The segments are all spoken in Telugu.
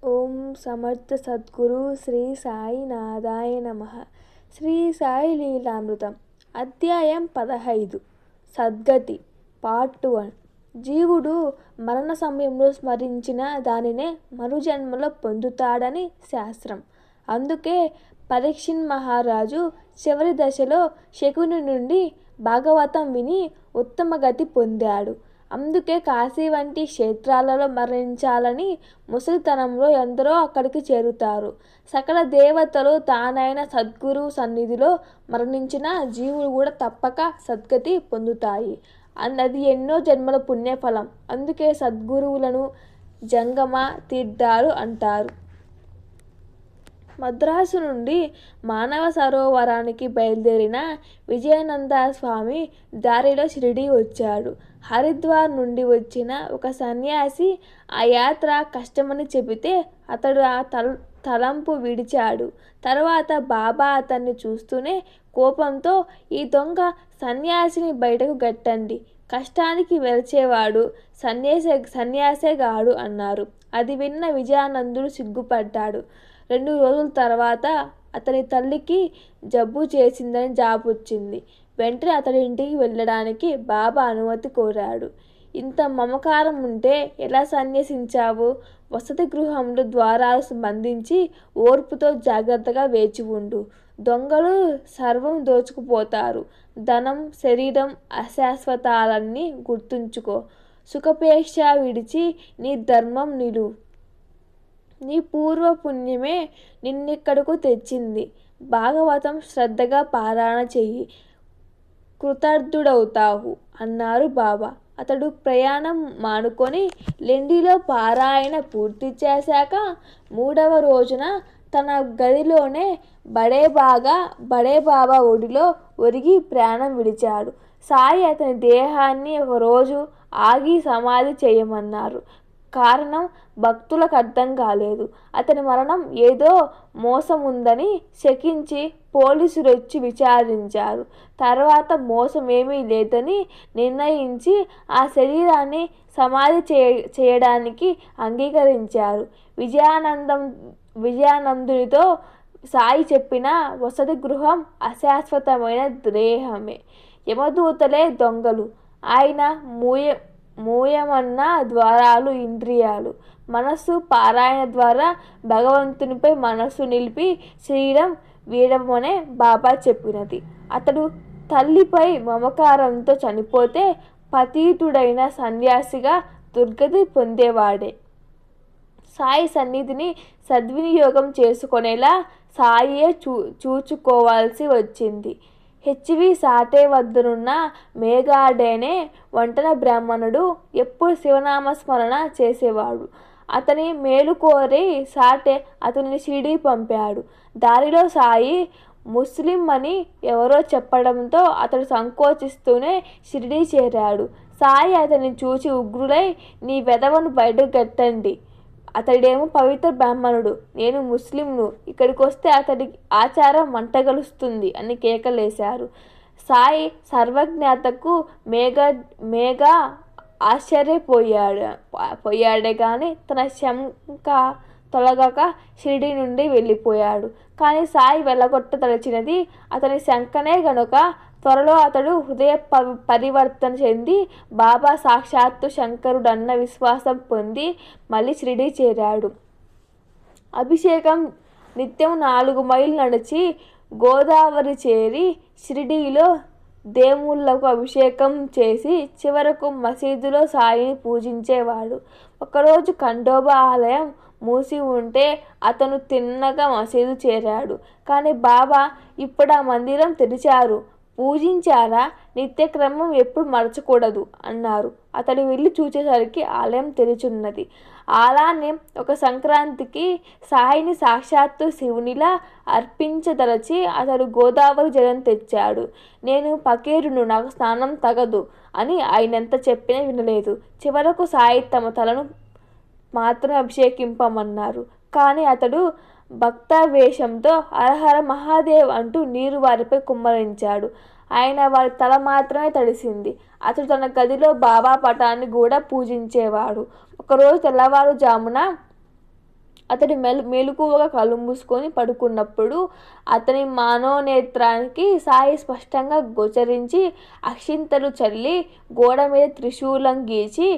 ఓం సమర్థ సద్గురు శ్రీ సాయినాథాయ నమః. శ్రీ సాయి లీలామృతం అధ్యాయం 15 సద్గతి పార్ట్ 1. జీవుడు మరణ సమయంలో స్మరించిన దానినే మరుజన్మలో పొందుతాడని శాస్త్రం. అందుకే పరీక్షిత్ మహారాజు చివరి దశలో శకుని నుండి భాగవతం విని ఉత్తమ గతి పొందాడు. అందుకే కాశీ వంటి క్షేత్రాలలో మరణించాలని ముసలితనంలో ఎందరో అక్కడికి చేరుతారు. సకల దేవతలు తానైన సద్గురువు సన్నిధిలో మరణించిన జీవులు కూడా తప్పక సద్గతి పొందుతాయి అన్నది ఎన్నో జన్మల పుణ్యఫలం. అందుకే సద్గురువులను జంగమ తీర్థాలు అంటారు. మద్రాసు నుండి మానవ సరోవరానికి బయలుదేరిన విజయానంద స్వామి దారిలో షిరిడీ వచ్చాడు. హరిద్వార్ నుండి వచ్చిన ఒక సన్యాసి ఆ యాత్ర కష్టమని చెబితే అతడు ఆ తలంపు విడిచాడు. తర్వాత బాబా అతన్ని చూస్తూనే కోపంతో, ఈ దొంగ సన్యాసిని బయటకు గట్టండి, కష్టానికి వెలిచేవాడు సన్యాసేగాడు అన్నారు. అది విన్న విజయానందుడు సిగ్గుపడ్డాడు. 2 రోజుల తర్వాత అతని తల్లికి జబ్బు చేసిందని జాబొచ్చింది. వెంటనే అతడి ఇంటికి వెళ్ళడానికి బాబా అనుమతి కోరాడు. ఇంత మమకారం ఉంటే ఎలా సన్యసించావు? వసతి గృహంలో ద్వారాలు బంధించి ఓర్పుతో జాగ్రత్తగా వేచి ఉండు. దొంగలు సర్వం దోచుకుపోతారు. ధనం, శరీరం అశాశ్వతాలన్నీ గుర్తుంచుకో. సుఖపేక్ష విడిచి నీ ధర్మం నిలువు. నీ పూర్వ పుణ్యమే నిన్నిక్కడకు తెచ్చింది. భాగవతం శ్రద్ధగా పారాయణ చెయ్యి, కృతార్థుడవుతావు అన్నారు బాబా. అతడు ప్రయాణం మానుకొని లెండిలో పారాయణ పూర్తి చేశాక 3వ రోజున తన గదిలోనే బడేబాబా ఒడిలో ఒరిగి ప్రాణం విడిచాడు. సాయి అతని దేహాన్ని ఒకరోజు ఆగి సమాధి చేయమన్నారు. కారణం భక్తులకు అర్థం కాలేదు. అతని మరణం ఏదో మోసం ఉందని శకించి పోలీసులు వచ్చి విచారించారు. తర్వాత మోసం ఏమీ లేదని నిర్ణయించి ఆ శరీరాన్ని సమాధి చేయడానికి అంగీకరించారు. విజయానందునితో సాయి చెప్పిన వసతి గృహం అశాశ్వతమైన దేహమే, యమదూతలే దొంగలు. ఆయన మూయమన్న ద్వారాలు ఇంద్రియాలు. మనస్సు పారాయణ ద్వారా భగవంతునిపై మనస్సు నిలిపి శరీరం వీడమనే బాబా చెప్పినది. అతడు తల్లిపై మమకారంతో చనిపోతే పతీతుడైన సన్యాసిగా దుర్గతి పొందేవాడే. సాయి సన్నిధిని సద్వినియోగం చేసుకునేలా సాయియే చూచుకోవాల్సి వచ్చింది. హెచ్వి సాటే వద్దనున్న మేఘాడేనే వంటన బ్రాహ్మణుడు ఎప్పుడు శివనామస్మరణ చేసేవాడు. అతని మేలు కోరి సాటే అతనిని షిరిడీ పంపాడు. దారిలో సాయి ముస్లిం అని ఎవరో చెప్పడంతో అతడు సంకోచిస్తూనే షిరిడీ చేరాడు. సాయి అతన్ని చూసి ఉగ్రులై, నీ వెధవను బయటకు గట్టండి, అతడేమో పవిత్ర బ్రాహ్మణుడు, నేను ముస్లింను, ఇక్కడికి వస్తే అతడి ఆచారం మంటగలుస్తుంది అని కేకలేశారు. సాయి సర్వజ్ఞతకు మేఘ ఆశ్చర్యపోయాడే కానీ తన శంక తొలగక షిరిడీ నుండి వెళ్ళిపోయాడు. కానీ సాయి వెళ్ళగొట్టదలిచినది అతని శంకనే గనుక త్వరలో అతడు హృదయ పరివర్తన చెంది బాబా సాక్షాత్తు శంకరుడన్న విశ్వాసం పొంది మళ్ళీ షిరిడీ చేరాడు. అభిషేకం నిత్యం 4 మైళ్ళు నడిచి గోదావరి చేరి షిరిడీలో దేవుళ్లకు అభిషేకం చేసి చివరకు మసీదులో సాయిని పూజించేవాడు. ఒకరోజు ఖండోబా ఆలయం మూసి ఉంటే అతను తిన్నగా మసీదు చేరాడు. కానీ బాబా, ఇప్పుడు ఆ మందిరం తెరిచారు, పూజించారా? నిత్యక్రమం ఎప్పుడు మరచకూడదు అన్నారు. అతడు వెళ్ళి చూచేసరికి ఆలయం తెరిచున్నది. ఆలయాన్ని ఒక సంక్రాంతికి సాయిని సాక్షాత్తు శివునిలా అర్పించదలచి అతడు గోదావరి జలం తెచ్చాడు. నేను ఫకీరును, నాకు స్నానం తగదు అని ఆయనెంత చెప్పినా వినలేదు. చివరకు సాయి తమ తలను మాత్రం అభిషేకింపమన్నారు. కానీ అతడు భక్తావేశంతో హరహర మహాదేవ్ అంటూ నీరు వారిపై కుమ్మరించాడు. ఆయన వారి తల మాత్రమే తడిసింది. అతడు తన గదిలో బాబా పటాన్ని కూడా పూజించేవాడు. ఒకరోజు తెల్లవారుజామున అతడు మెలకువగా కళ్ళు మూసుకొని పడుకున్నప్పుడు అతని మనోనేత్రానికి సాయి స్పష్టంగా గోచరించి అక్షింతలు చల్లి గోడ మీద త్రిశూలం గీచి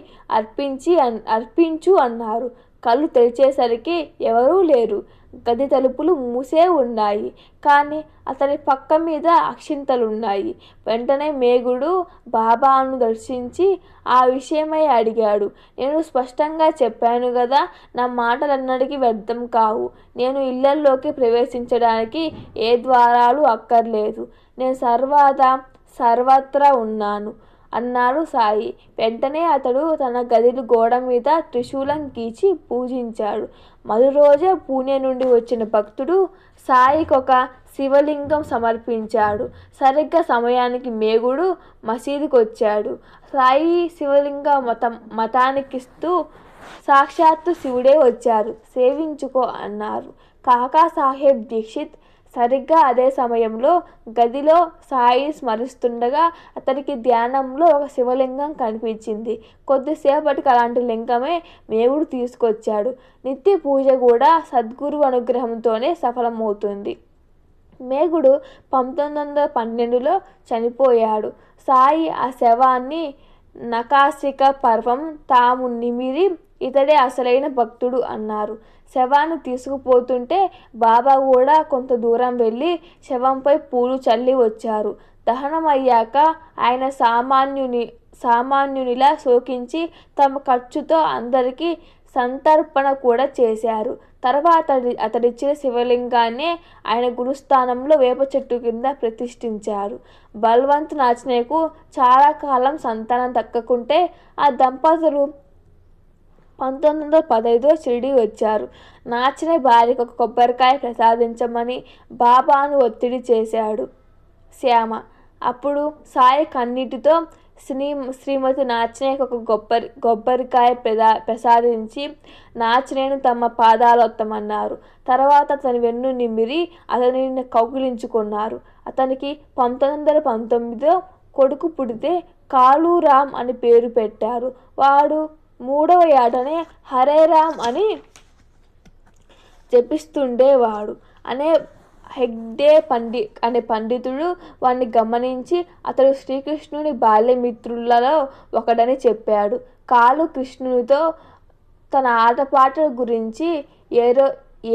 అర్పించు అన్నారు. కళ్ళు తెరిచేసరికి ఎవరూ లేరు. గది తలుపులు మూసే ఉన్నాయి. కానీ అతని పక్క మీద అక్షింతలున్నాయి. వెంటనే మేగుడు బాబాను దర్శించి ఆ విషయమై అడిగాడు. నేను స్పష్టంగా చెప్పాను గదా, నా మాటలన్నటికీ వ్యర్థం కావు. నేను ఇళ్లల్లోకి ప్రవేశించడానికి ఏ ద్వారాలు అక్కర్లేదు. నేను సర్వత్రా ఉన్నాను అన్నాడు సాయి. వెంటనే అతడు తన గది గోడ మీద త్రిశూలం గీచి పూజించాడు. మరురోజే పూణే నుండి వచ్చిన భక్తుడు సాయికొక శివలింగం సమర్పించాడు. సరిగ్గా సమయానికి మేగుడు మసీదుకొచ్చాడు. సాయి శివలింగ మతానికిస్తూ సాక్షాత్తు శివుడే వచ్చారు, సేవించుకో అన్నారు. కాకాసాహెబ్ దీక్షిత్ సరిగ్గా అదే సమయంలో గదిలో సాయి స్మరిస్తుండగా అతనికి ధ్యానంలో ఒక శివలింగం కనిపించింది. కొద్దిసేపటికి అలాంటి లింగమే మేగుడు తీసుకొచ్చాడు. నిత్య పూజ కూడా సద్గురు అనుగ్రహంతోనే సఫలమవుతుంది. మేగుడు 1912లో చనిపోయాడు. సాయి ఆ శవాన్ని నకాసిక పర్వం తాము నిమిరి ఇతడే అసలైన భక్తుడు అన్నారు. శవాన్ని తీసుకుపోతుంటే బాబా కూడా కొంత దూరం వెళ్ళి శవంపై పూలు చల్లి వచ్చారు. దహనం అయ్యాక ఆయన సామాన్యునిలా శోకించి తమ ఖర్చుతో అందరికీ సంతర్పణ కూడా చేశారు. తర్వాత అతడిచ్చిన శివలింగాన్ని ఆయన గురుస్థానంలో వేప చెట్టు కింద ప్రతిష్ఠించారు. బల్వంత్ నాచనేకు చాలా కాలం సంతానం దక్కకుంటే ఆ దంపతులు 1915లో షిరిడీ వచ్చారు. నాచనే భార్యకు ఒక కొబ్బరికాయ ప్రసాదించమని బాబాను ఒత్తిడి చేశాడు శ్యామ. అప్పుడు సాయి కన్నీటితో శ్రీమతి నాచనేకు ఒక కొబ్బరికాయ ప్రసాదించి నాచనేను తమ పాదాలొత్తమన్నారు. తర్వాత అతని వెన్ను నిమిరి అతనిని కౌగిలించుకున్నారు. అతనికి 1919లో కొడుకు పుడితే కాళూరామ్ అని పేరు పెట్టారు. వాడు 3వ ఏటనే హరే రామ్ అని జపిస్తుండేవాడు అనే హెగ్డే అనే పండితుడు వాణ్ణి గమనించి అతడు శ్రీకృష్ణుని బాల్యమిత్రులలో ఒకడని చెప్పాడు. కాళు కృష్ణునితో తన ఆటపాటల గురించి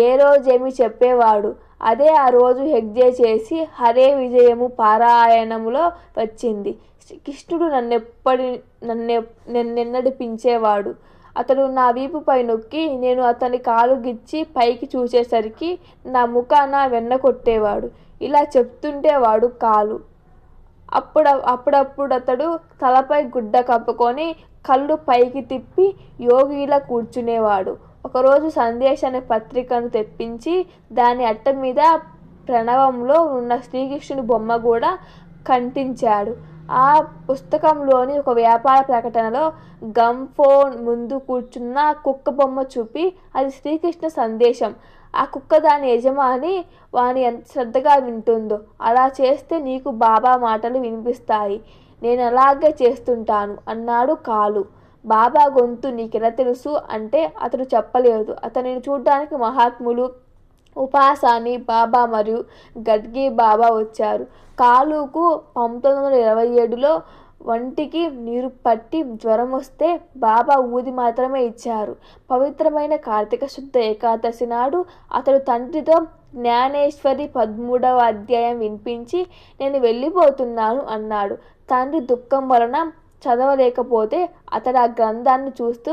ఏ రోజేమి చెప్పేవాడు. అదే ఆ రోజు హెగ్డే చేసి హరే విజయము పారాయణములో వచ్చింది. కృష్ణుడు నన్నెన్నడిపించేవాడు. అతడు నా వీపుపై నొక్కి నేను అతని కాలు గిచ్చి పైకి చూసేసరికి నా ముఖాన వెన్న కొట్టేవాడు. ఇలా చెప్తుండేవాడు కాలు. అప్పుడప్పుడు అతడు తలపై గుడ్డ కప్పుకొని కళ్ళు పైకి తిప్పి యోగిలా కూర్చునేవాడు. ఒకరోజు సందేశ్ అనే పత్రికను తెప్పించి దాని అట్ట మీద ప్రణవంలో ఉన్న శ్రీకృష్ణుని బొమ్మ కూడా కంటించాడు. ఆ పుస్తకంలోని ఒక వ్యాపార ప్రకటనలో గమ్ఫోన్ ముందు కూర్చున్న కుక్క బొమ్మ చూపి అది శ్రీకృష్ణ సందేశం, ఆ కుక్క దాని యజమాని వాని ఎంత శ్రద్ధగా వింటుందో అలా చేస్తే నీకు బాబా మాటలు వినిపిస్తాయి. నేను అలాగే చేస్తుంటాను అన్నాడు కాలు. బాబా గొంతు నీకెలా తెలుసు అంటే అతడు చెప్పలేదు. అతనిని చూడ్డానికి మహాత్ములు ఉపాసాని బాబా మరియు గడ్గి బాబా వచ్చారు. కాలుకు 1927లో వంటికి నీరు పట్టి జ్వరం వస్తే బాబా ఊది మాత్రమే ఇచ్చారు. పవిత్రమైన కార్తీక శుద్ధ ఏకాదశి నాడు అతడు తండ్రితో జ్ఞానేశ్వరి 13వ అధ్యాయం వినిపించి నేను వెళ్ళిపోతున్నాను అన్నాడు. తండ్రి దుఃఖం వలన చదవలేకపోతే అతడు ఆ గ్రంథాన్ని చూస్తూ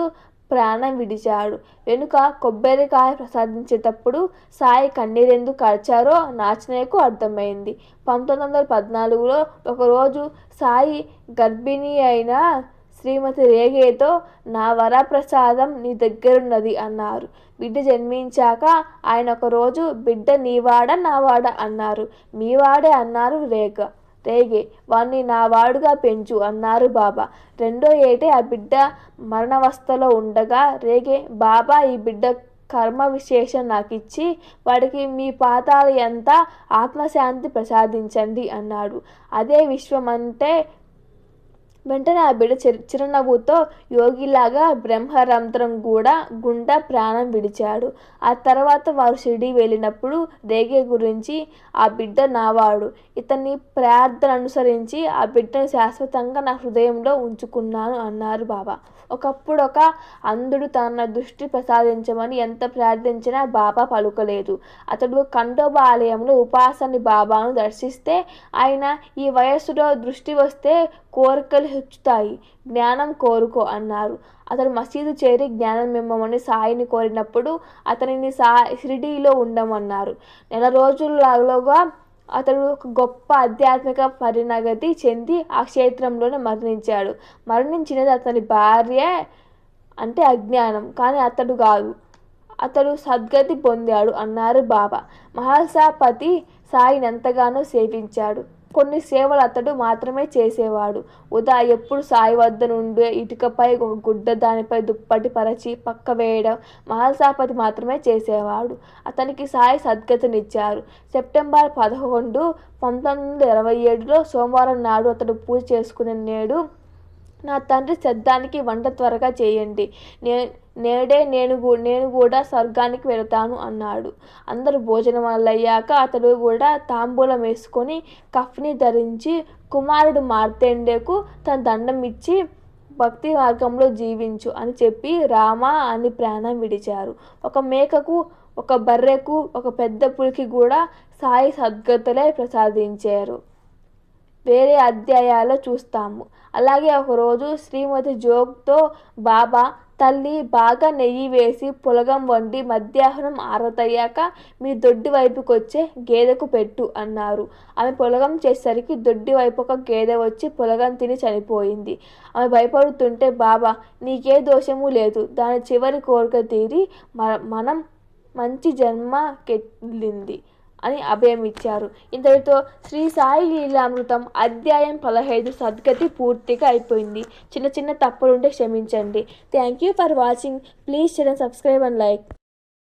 ప్రాణం విడిచాడు. వెనుక కొబ్బరికాయ ప్రసాదించేటప్పుడు సాయి కన్నీరెందుకు కార్చారో నాచనేకు అర్థమైంది. 1914లో ఒకరోజు సాయి గర్భిణి అయిన శ్రీమతి రేగేతో నా వరప్రసాదం నీ దగ్గరున్నది అన్నారు. బిడ్డ జన్మించాక ఆయన ఒకరోజు బిడ్డ నీవాడా నావాడా అన్నారు. మీవాడే అన్నారు రేగే. వాణ్ణి నా వాడుగా పెంచు అన్నారు బాబా. 2వ ఏటే ఆ బిడ్డ మరణావస్థలో ఉండగా రేగే బాబా ఈ బిడ్డ కర్మ విశేషం నాకిచ్చి వాడికి మీ పాతాల ఎంత ఆత్మశాంతి ప్రసాదించండి అన్నాడు. అదే విశ్వమంటే వెంటనే ఆ బిడ్డ చిరునవ్వుతో యోగిలాగా బ్రహ్మరంధ్రం గుండా ప్రాణం విడిచాడు. ఆ తర్వాత వారు షిరిడీ వెళ్ళినప్పుడు రేగే గురించి ఆ బిడ్డ నావాడు. ఇతని ప్రార్థన అనుసరించి ఆ బిడ్డను శాశ్వతంగా నా హృదయంలో ఉంచుకున్నాను అన్నారు బాబా. ఒకప్పుడు ఒక అంధుడు తన దృష్టి ప్రసాదించమని ఎంత ప్రార్థించినా బాబా పలుకలేదు. అతడు ఖండోబా ఆలయంలో ఉపాసని బాబాను దర్శిస్తే ఆయన, ఈ వయస్సులో దృష్టి వస్తే కోరికలు హెచ్చుతాయి, జ్ఞానం కోరుకో అన్నారు. అతడు మసీదు చేరి జ్ఞానం ఇమ్మని సాయిని కోరినప్పుడు అతనిని షిరిడీలో ఉండమన్నారు. నెల రోజులలోగా అతడు ఒక గొప్ప ఆధ్యాత్మిక పరిణగతి చెంది ఆ క్షేత్రంలోనే మరణించాడు. మరణించినది అతని భార్య అంటే అజ్ఞానం, కానీ అతడు కాదు. అతడు సద్గతి పొందాడు అన్నారు బాబా. మహల్సాపతి సాయిని ఎంతగానో సేవించాడు. కొన్ని సేవలు అతడు మాత్రమే చేసేవాడు. ఎప్పుడు సాయి వద్ద నుండి ఇటుకపై ఒక గుడ్డ, దానిపై దుప్పటి పరచి పక్క వేయడం మహల్సాపతి మాత్రమే చేసేవాడు. అతనికి సాయి సద్గతినిచ్చారు. సెప్టెంబర్ 11, 1927 సోమవారం నాడు అతడు పూజ చేసుకునే నేడు, నా తండ్రి శ్రద్ధానికి వంట త్వరగా చేయండి, నేడే నేను కూడా స్వర్గానికి వెళతాను అన్నాడు. అందరూ భోజనం అయ్యాక అతడు కూడా తాంబూలం వేసుకొని కఫ్ని ధరించి కుమారుడు మార్తెండేకు తన దండం ఇచ్చి భక్తి మార్గంలో జీవించు అని చెప్పి రామా అని ప్రాణం విడిచారు. ఒక మేకకు, ఒక బర్రెకు, ఒక పెద్ద పులికి కూడా సాయి సద్గతులే ప్రసాదించారు. వేరే అధ్యాయాల్లో చూస్తాము. అలాగే ఒకరోజు శ్రీమతి జోగ్తో బాబా, తల్లి బాగా నెయ్యి వేసి పులగం వండి మధ్యాహ్నం ఆరతయ్యాక మీ దొడ్డి వైపుకి వచ్చే గేదెకు పెట్టు అన్నారు. ఆమె పులగం చేసేసరికి దొడ్డి వైపు ఒక గేదె వచ్చి పులగం తిని చనిపోయింది. ఆమె భయపడుతుంటే బాబా, నీకే దోషము లేదు, దాని చివరి కోరిక తీరి మనం మంచి జన్మకెళ్ళింది అని అభయమిచ్చారు. ఇంతటితో శ్రీ సాయి లీలామృతం అధ్యాయం 15 సద్గతి పూర్తిగా అయిపోయింది. చిన్న చిన్న తప్పులుంటే క్షమించండి. Thank you for watching. Please share and subscribe and like.